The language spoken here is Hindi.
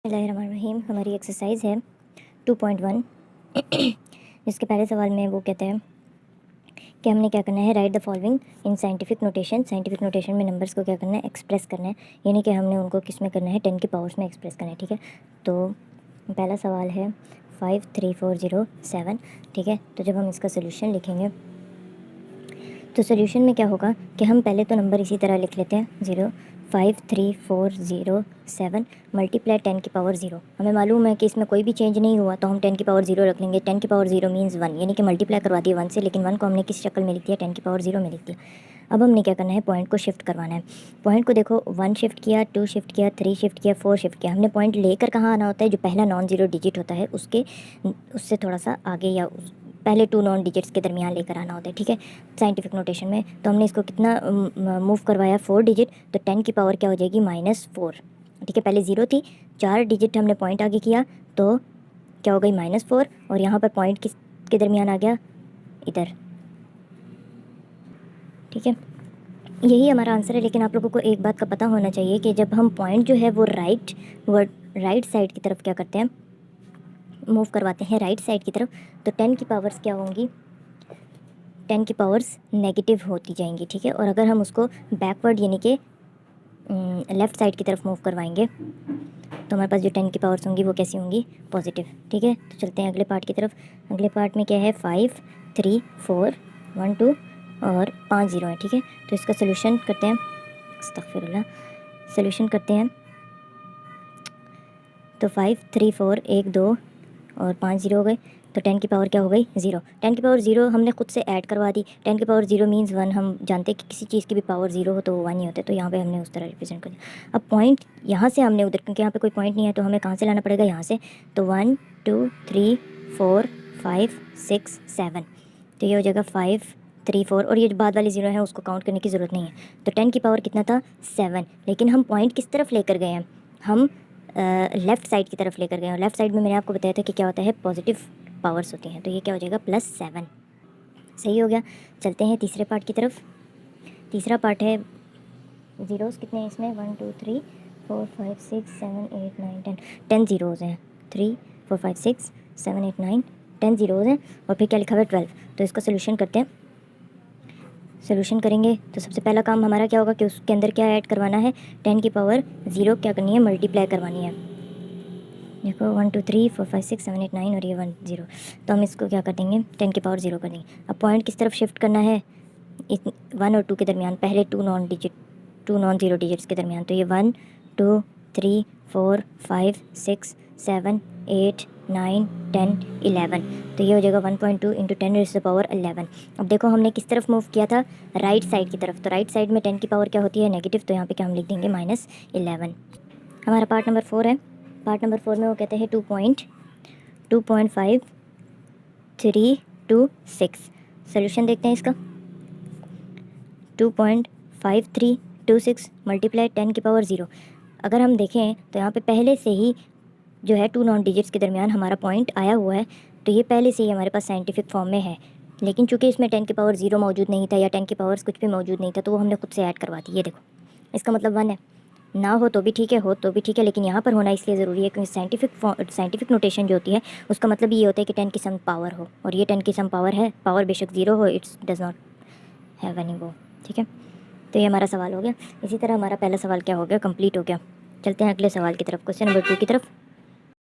बिस्मिल्लाहिर्रहमानिर्रहीम। हमारी एक्सरसाइज है 2.1 जिसके पहले सवाल में वो कहते हैं कि हमने क्या करना है, right the following in scientific notation. Scientific notation में नंबर्स को क्या करना है, एक्सप्रेस करना है, यानी कि हमने उनको किस में करना है, 10 की पावर्स में एक्सप्रेस करना है। ठीक है, तो पहला सवाल है 53407। ठीक है, तो जब हम इसका सोल्यूशन लिखेंगे तो सोल्यूशन में क्या होगा कि हम पहले तो नंबर इसी तरह लिख लेते हैं 0 53407 मल्टीप्लाई 10 की पावर 0। हमें मालूम है कि इसमें कोई भी चेंज नहीं हुआ तो हम 10 की पावर 0 रख लेंगे। 10 की पावर 0 मीन्स 1, यानी कि मल्टीप्लाई करवा दिया 1 से, लेकिन 1 को हमने किस शक्ल में लिख दिया, 10 की पावर 0 में लिख दिया। अब हमने क्या करना है, पॉइंट को शिफ्ट करवाना है। पॉइंट को देखो, 1 शिफ्ट किया, 2 शिफ्ट किया, 3 शिफ्ट किया, 4 शिफ्ट किया। हमने पॉइंट लेकर कहाँ आना होता है, जो पहला नॉन ज़ीरो डिजिट होता है उससे थोड़ा सा आगे या पहले 2 नॉन डिजिट्स के दरमियान लेकर आना होता है। ठीक है, साइंटिफिक नोटेशन में तो हमने इसको कितना मूव करवाया, 4 डिजिट, तो 10 की पावर क्या हो जाएगी, -4। ठीक है, पहले 0 थी, 4 डिजिट हमने पॉइंट आगे किया तो क्या हो गई, -4, और यहाँ पर पॉइंट किस के दरमियान आ गया, इधर। ठीक है, यही हमारा आंसर है। लेकिन आप लोगों को एक बात का पता होना चाहिए कि जब हम पॉइंट जो है वो राइट साइड की तरफ क्या करते हैं, मूव करवाते हैं राइट साइड की तरफ, तो 10 की पावर्स क्या होंगी, 10 की पावर्स नेगेटिव होती जाएंगी। ठीक है, और अगर हम उसको बैकवर्ड यानी कि लेफ़्ट साइड की तरफ मूव करवाएंगे तो हमारे पास जो 10 की पावर्स होंगी वो कैसी होंगी, पॉजिटिव। ठीक है, तो चलते हैं अगले पार्ट की तरफ। अगले पार्ट में क्या है, 5 3 4 1 2 और 5 0 है। ठीक है, तो इसका सोल्यूशन करते हैं, अस्तगफिरुल्लाह, सोल्यूशन करते हैं। तो 5 3 4 1 2 और 5 0 हो गए, तो 10 की पावर क्या हो गई, 0। 10 की पावर 0 हमने खुद से ऐड करवा दी। 10 की पावर 0 मीन्स 1। हम जानते हैं कि किसी चीज़ की भी पावर 0 हो तो वो 1 ही होता है, तो यहाँ पे हमने उस तरह रिप्रेजेंट कर दिया। अब पॉइंट यहाँ से हमने उधर, क्योंकि यहाँ पे कोई पॉइंट नहीं है तो हमें कहाँ से लाना पड़ेगा, यहाँ से। तो 1 2 3 4 5 6 7, तो ये हो जाएगा 5 3 4, और ये जो बाद वाली 0 है उसको काउंट करने की ज़रूरत नहीं है। तो 10 की पावर कितना था, 7। लेकिन हम पॉइंट किस तरफ लेकर गए हैं, हम लेफ़्ट साइड की तरफ लेकर गए हैं। लेफ़्ट साइड में मैंने आपको बताया था कि क्या होता है, पॉजिटिव पावर्स होती हैं, तो ये क्या हो जाएगा, +7। सही हो गया। चलते हैं तीसरे पार्ट की तरफ। तीसरा पार्ट है, ज़ीरोज़ कितने हैं इसमें, 1 2 3 4 5 6 7 8 9 10, 10 ज़ीरोज़ हैं। 3 4 5 6 7 8 9 10 ज़ीरोज़ हैं, और फिर क्या लिखा हुआ है, 12। तो इसका सोल्यूशन करते हैं। सोल्यूशन करेंगे तो सबसे पहला काम हमारा क्या होगा कि उसके अंदर क्या ऐड करवाना है, 10 की पावर 0 क्या करनी है, मल्टीप्लाई करवानी है। देखो 1 2 3 4 5 6 7 8 9 और ये 1 0, तो हम इसको क्या कर देंगे, 10 की पावर 0 कर देंगे। अब पॉइंट किस तरफ शिफ्ट करना है, 1 और 2 के दरमियान, पहले 2 नॉन ज़ीरो डिजिट्स के दरमियान। तो ये 1 2 3 4 5 6 7 8 9 10 11, तो ये हो जाएगा 1.2 into 10 raise to the power 11। अब देखो हमने किस तरफ मूव किया था, राइट साइड की तरफ, तो राइट साइड में 10 की पावर क्या होती है, नेगेटिव, तो यहाँ पे क्या हम लिख देंगे, -11। हमारा पार्ट नंबर 4 है। पार्ट नंबर 4 में वो कहते हैं 2.5326। सोल्यूशन देखते हैं इसका। 2.5326 मल्टीप्लाई 10 की पावर 0। अगर हम देखें तो यहाँ पे पहले से ही जो है 2 नॉन डिजिट्स के दरमियान हमारा पॉइंट आया हुआ है, तो ये पहले से ही हमारे पास साइंटिफिक फॉर्म में है। लेकिन चूंकि इसमें 10 की पावर 0 मौजूद नहीं था या 10 की पावर्स कुछ भी मौजूद नहीं था, तो वो हमने खुद से ऐड करवा दी। ये देखो, इसका मतलब 1 है, ना हो तो भी ठीक है, हो तो भी ठीक है, लेकिन यहाँ पर होना इसलिए ज़रूरी है क्योंकि साइंटिफिक नोटेशन जो होती है उसका मतलब ये होता है कि 10 की सम पावर हो, और ये 10 की सम पावर है, पावर बेशक 0 हो, it's does not have any वो। ठीक है, तो ये हमारा सवाल हो गया। इसी तरह हमारा पहला सवाल क्या हो गया, कंप्लीट हो गया। चलते हैं अगले सवाल की तरफ, क्वेश्चन नंबर 2 की तरफ।